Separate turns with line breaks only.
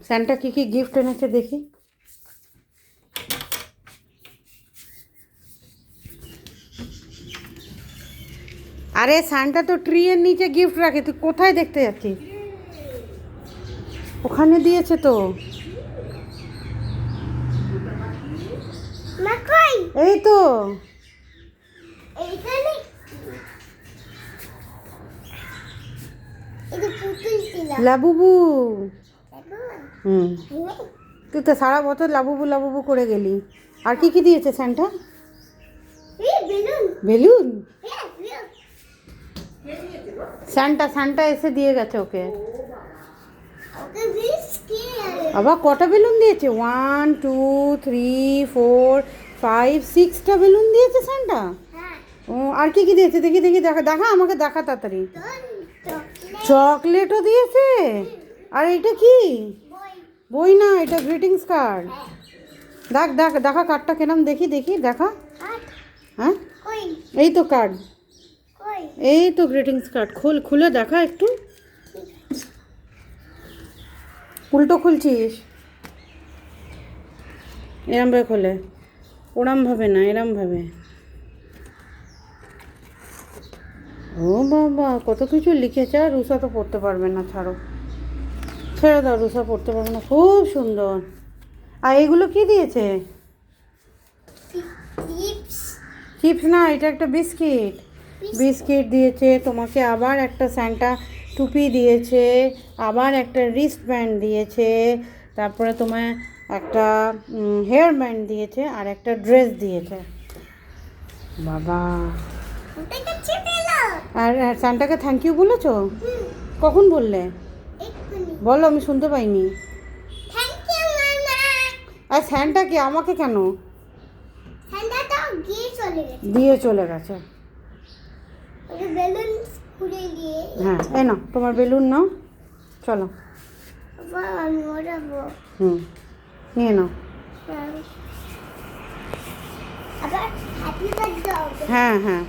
Santa কি কি gift এনেছে দেখি। আরে সান্টা তো ট্রি এর নিচে গিফট রাখে, তুই কোথায় দেখতে যাচ্ছিস? ওখানে দিয়েছে তো। এই তো লাবুবু। তুই তো সারা বছর লাবুবু লাবুবু করে গেলি। আর কি কি দিয়েছে স্যান্টা? বেলুন। স্যান্টা স্যান্টা এসে দিয়ে গেছে ওকে। আবার কটা বেলুন দিয়েছে? 1 2 3 4 5 6টা বেলুন দিয়েছে স্যান্টা। ও আর কি কি দিয়েছে দেখি দেখি, দেখা দেখা আমাকে দেখা তাড়াতাড়ি। চকলেটও দিয়েছে। আর এটা কি? বই না, এটা গ্রিটিংস কার্ড। দেখ দেখ দেখা কার্ডটা কেরম দেখি দেখি দেখা। হ্যাঁ এই তো কার্ড, এই তো গ্রিটিংস কার্ড। খুলে দেখা একটু। উল্টো খুলছিস, এরম ভাবে খোলে, ওরম ভাবে না, এরম ভাবে। ও বাবা কত কিছু লিখেছে। আর রুষা তো পড়তে পারবে না, ছাড়ো, ছেড়ে দাও, রুষা পড়তে পারবে না। খুব সুন্দর। আর এগুলো কি দিয়েছে? চিপস না, এটা একটা বিস্কিট। বিস্কিট দিয়েছে তোমাকে, আবার একটা স্যান্টা টুপি দিয়েছে, আবার একটা রিস্ট ব্যান্ড দিয়েছে, তারপরে তোমায় একটা হেয়ার ব্যান্ড দিয়েছে, আর একটা ড্রেস দিয়েছে। বাবা। আর স্যান্টাকে থ্যাংক ইউ বলেছো? কখন বললে? বলো, আমি শুনতে পাইনি। আর স্যান্টা কি আমাকে কেন দিয়ে চলে গেছে? হ্যাঁ এই নাও তোমার বেলুন, নাও, চলো। নিয়ে নাও। হ্যাঁ হ্যাঁ।